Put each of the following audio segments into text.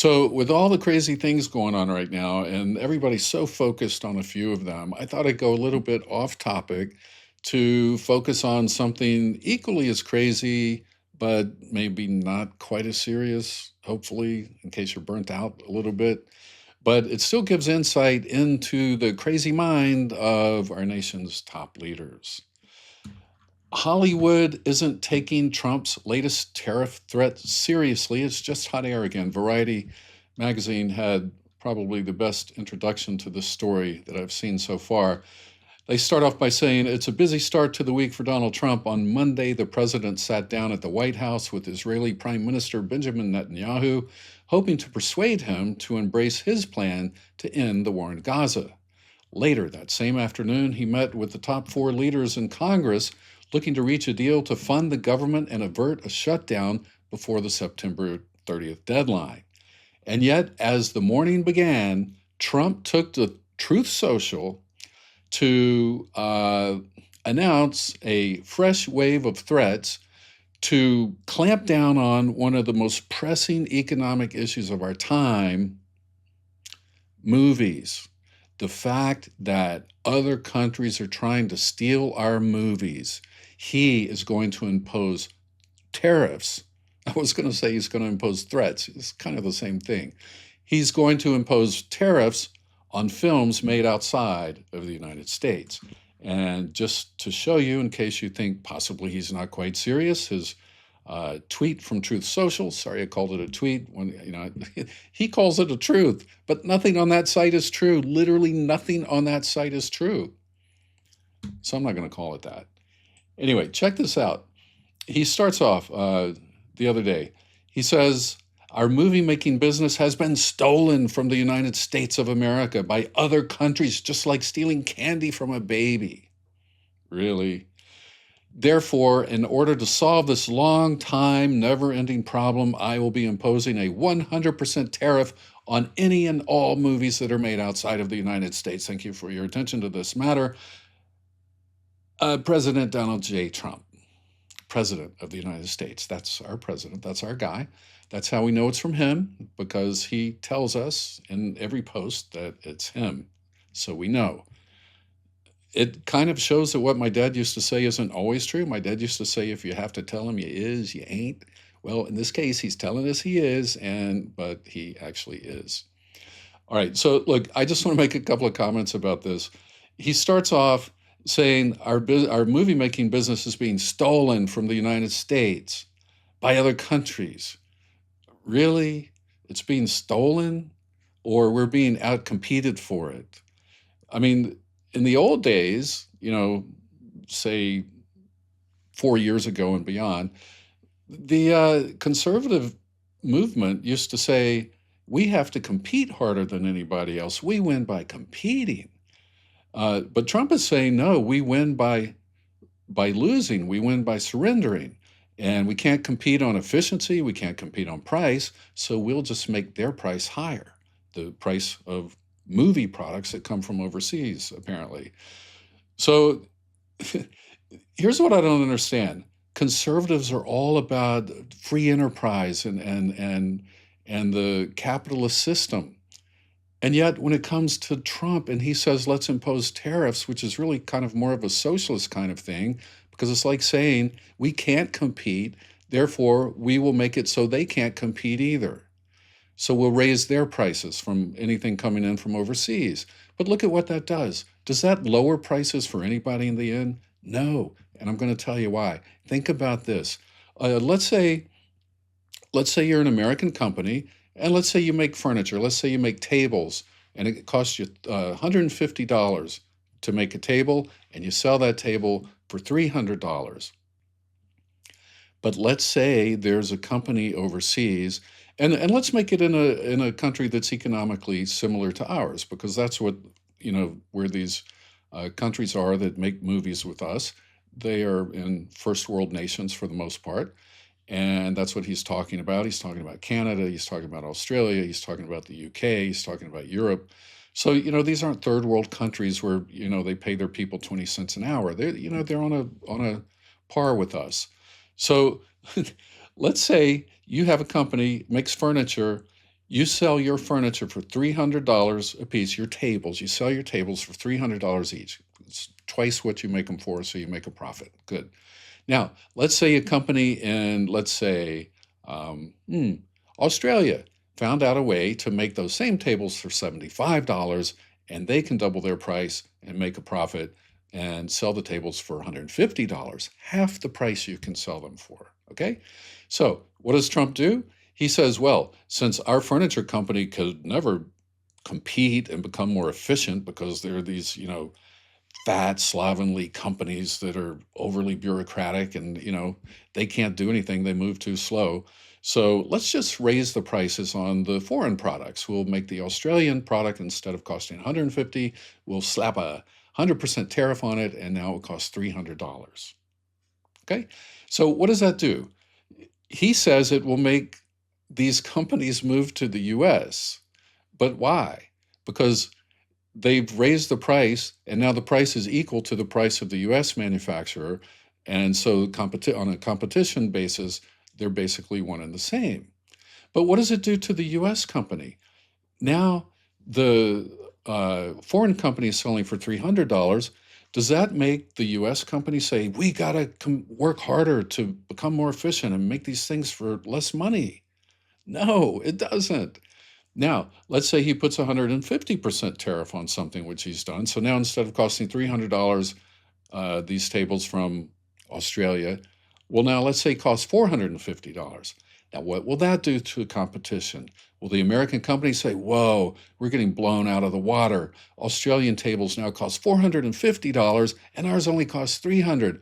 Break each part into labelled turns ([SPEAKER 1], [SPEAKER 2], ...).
[SPEAKER 1] So, with all the crazy things going on right now, and everybody's so focused on a few of them, I thought I'd go a little bit off topic to focus on something equally as crazy, but maybe not quite as serious, hopefully, in case you're burnt out a little bit. But it still gives insight into the crazy mind of our nation's top leaders. Hollywood isn't taking Trump's latest tariff threat seriously. It's just hot air again. Variety magazine had probably the best introduction to this story that I've seen so far. They start off by saying it's a busy start to the week for Donald Trump. On Monday, the president sat down at the White House with Israeli Prime Minister Benjamin Netanyahu, hoping to persuade him to embrace his plan to end the war in Gaza. Later that same afternoon, he met with the top four leaders in Congress, looking to reach a deal to fund the government and avert a shutdown before the September 30th deadline. And yet, as the morning began, Trump took to Truth Social to announce a fresh wave of threats to clamp down on one of the most pressing economic issues of our time, movies. The fact that other countries are trying to steal our movies. He is going to impose tariffs. I was going to say he's going to impose threats. It's kind of the same thing. He's going to impose tariffs on films made outside of the United States. And just to show you, in case you think possibly he's not quite serious, his tweet from Truth Social. Sorry, I called it a tweet. He calls it a truth, but nothing on that site is true. Literally nothing on that site is true. So I'm not going to call it that. Anyway, check this out. He starts off the other day. He says, our movie making business has been stolen from the United States of America by other countries, just like stealing candy from a baby. Really? Therefore, in order to solve this long time, never ending problem, I will be imposing a 100% tariff on any and all movies that are made outside of the United States. Thank you for your attention to this matter. President Donald J. Trump, President of the United States. That's our president. That's our guy. That's how we know it's from him, because he tells us in every post that it's him. So we know. It kind of shows that what my dad used to say isn't always true. My dad used to say, if you have to tell him you is, you ain't. Well, in this case, he's telling us he is, but he actually is. All right, so look, I just want to make a couple of comments about this. He starts off saying our movie-making business is being stolen from the United States by other countries. Really? It's being stolen? Or we're being outcompeted for it? I mean, in the old days, say 4 years ago and beyond, the conservative movement used to say, we have to compete harder than anybody else. We win by competing. But Trump is saying, no, we win by losing. We win by surrendering. And we can't compete on efficiency. We can't compete on price. So we'll just make their price higher, the price of movie products that come from overseas, apparently. So here's what I don't understand. Conservatives are all about free enterprise and the capitalist system. And yet when it comes to Trump and he says, let's impose tariffs, which is really kind of more of a socialist kind of thing, because it's like saying we can't compete, therefore we will make it so they can't compete either. So we'll raise their prices from anything coming in from overseas. But look at what that does. Does that lower prices for anybody in the end? No. And I'm going to tell you why. Think about this. Let's say you're an American company, and let's say you make furniture. Let's say you make tables, and it costs you $150 to make a table, and you sell that table for $300. But let's say there's a company overseas, and let's make it in a country that's economically similar to ours, because that's what, where these countries are that make movies with us. They are in first world nations for the most part. And that's what he's talking about. He's talking about Canada. He's talking about Australia. He's talking about the UK. He's talking about Europe. So, these aren't third world countries where, they pay their people 20 cents an hour. They're on a par with us. So let's say you have a company, makes furniture, You sell your furniture for $300 a piece, your tables, you sell your tables for $300 each. It's twice what you make them for, so you make a profit. Good. Now, let's say a company in, let's say, um, hmm, Australia found out a way to make those same tables for $75, and they can double their price and make a profit and sell the tables for $150, half the price you can sell them for. Okay? So, what does Trump do? He says, well, since our furniture company could never compete and become more efficient because there are these, fat, slovenly companies that are overly bureaucratic and, they can't do anything. They move too slow. So let's just raise the prices on the foreign products. We'll make the Australian product, instead of costing 150, we'll slap a 100% tariff on it, and now it costs $300. Okay? So what does that do? He says it will make these companies move to the US. But why? Because they've raised the price, and now the price is equal to the price of the US manufacturer. And so on a competition basis, they're basically one and the same. But what does it do to the US company? Now the foreign company is selling for $300. Does that make the US company say, we got to work harder to become more efficient and make these things for less money? No, it doesn't. Now, let's say he puts 150% tariff on something, which he's done. So now, instead of costing $300, these tables from Australia, well, now let's say cost $450. Now, what will that do to competition? Will the American company say, whoa, we're getting blown out of the water? Australian tables now cost $450 and ours only costs $300.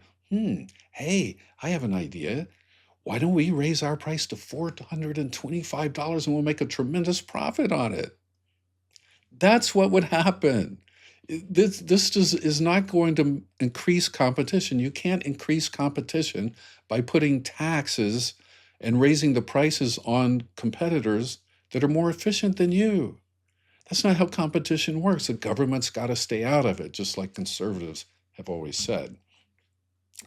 [SPEAKER 1] Hey, I have an idea. Why don't we raise our price to $425 and we'll make a tremendous profit on it? That's what would happen. This is not going to increase competition. You can't increase competition by putting taxes and raising the prices on competitors that are more efficient than you. That's not how competition works. The government's got to stay out of it, just like conservatives have always said.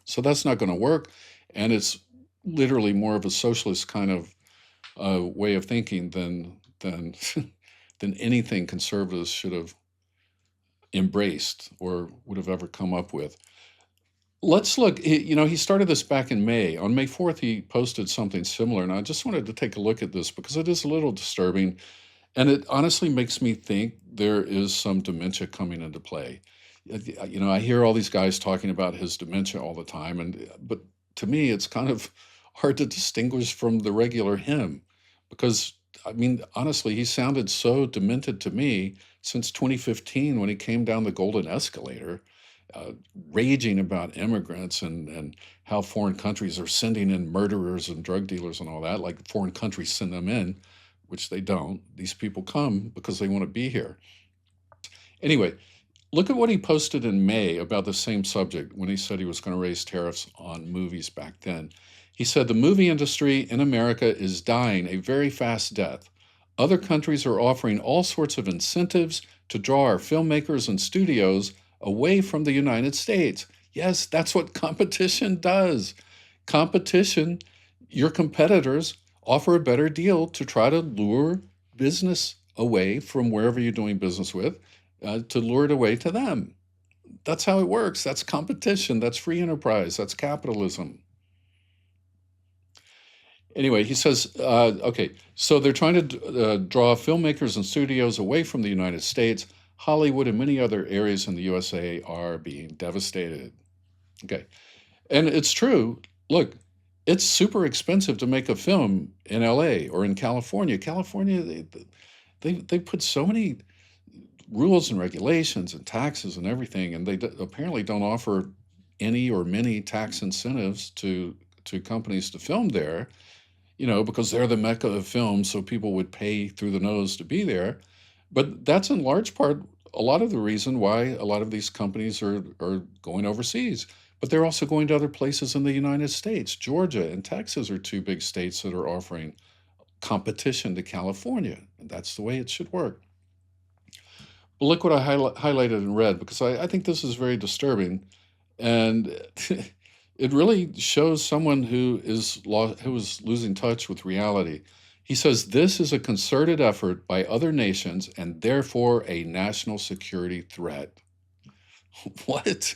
[SPEAKER 1] So that's not going to work. And it's literally more of a socialist kind of way of thinking than than anything conservatives should have embraced or would have ever come up with. Let's look. He started this back in May. On May 4th, he posted something similar, and I just wanted to take a look at this because it is a little disturbing, and it honestly makes me think there is some dementia coming into play. I hear all these guys talking about his dementia all the time, but to me, it's kind of hard to distinguish from the regular him, because I mean, honestly, he sounded so demented to me since 2015 when he came down the golden escalator, uh, raging about immigrants and how foreign countries are sending in murderers and drug dealers and all that, like foreign countries send them in, which they don't. These people come because they want to be here. Anyway, look at what he posted in May about the same subject when he said he was going to raise tariffs on movies back then. He said the movie industry in America is dying a very fast death. Other countries are offering all sorts of incentives to draw our filmmakers and studios away from the United States. Yes, that's what competition does. Competition, your competitors offer a better deal to try to lure business away from wherever you're doing business with, to lure it away to them. That's how it works. That's competition. That's free enterprise. That's capitalism. Anyway, he says, okay, so they're trying to draw filmmakers and studios away from the United States. Hollywood and many other areas in the USA are being devastated. Okay, and it's true. Look, it's super expensive to make a film in LA or in California. California, they put so many rules and regulations and taxes and everything, and they apparently don't offer any or many tax incentives to companies to film there, because they're the mecca of film, so people would pay through the nose to be there. But that's in large part a lot of the reason why a lot of these companies are going overseas. But they're also going to other places in the United States. Georgia and Texas are two big states that are offering competition to California, and that's the way it should work. But look what I highlighted in red, because I think this is very disturbing, and it really shows someone who is losing touch with reality. He says this is a concerted effort by other nations and therefore a national security threat. What?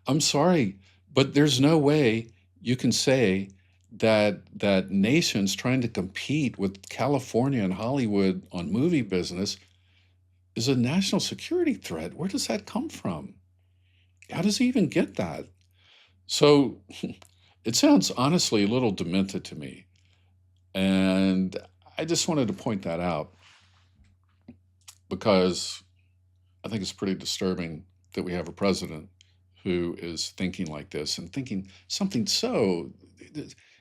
[SPEAKER 1] I'm sorry, but there's no way you can say that nations trying to compete with California and Hollywood on movie business is a national security threat. Where does that come from? How does he even get that? So it sounds honestly a little demented to me. And I just wanted to point that out because I think it's pretty disturbing that we have a president who is thinking like this and thinking something so.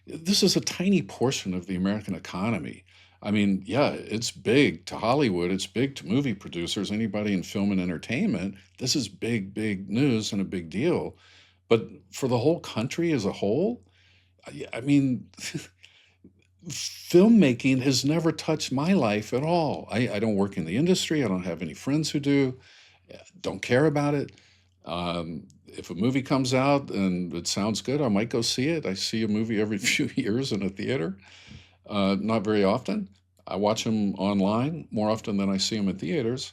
[SPEAKER 1] This is a tiny portion of the American economy. I mean, yeah, it's big to Hollywood, it's big to movie producers, anybody in film and entertainment. This is big, big news and a big deal. But for the whole country as a whole, I mean, filmmaking has never touched my life at all. I don't work in the industry. I don't have any friends who do. Don't care about it. If a movie comes out and it sounds good, I might go see it. I see a movie every few years in a theater, not very often. I watch them online more often than I see them in theaters.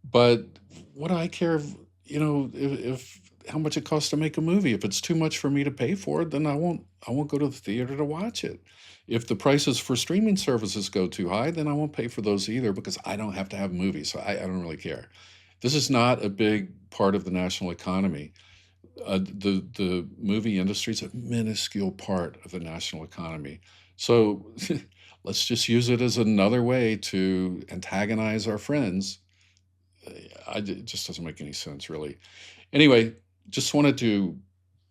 [SPEAKER 1] But what do I care if how much it costs to make a movie? If it's too much for me to pay for it, then I won't go to the theater to watch it. If the prices for streaming services go too high, then I won't pay for those either because I don't have to have movies. So I don't really care. This is not a big part of the national economy. The movie industry is a minuscule part of the national economy. So let's just use it as another way to antagonize our friends. It just doesn't make any sense, really. Anyway, just wanted to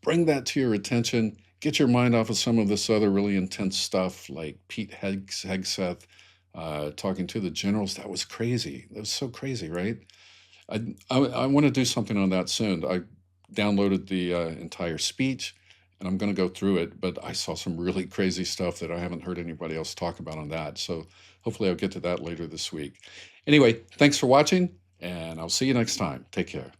[SPEAKER 1] bring that to your attention. Get your mind off of some of this other really intense stuff, like Pete Hegseth talking to the generals. That was crazy. That was so crazy, right? I want to do something on that soon. I downloaded the entire speech and I'm going to go through it, but I saw some really crazy stuff that I haven't heard anybody else talk about on that. So hopefully I'll get to that later this week. Anyway, thanks for watching, and I'll see you next time. Take care.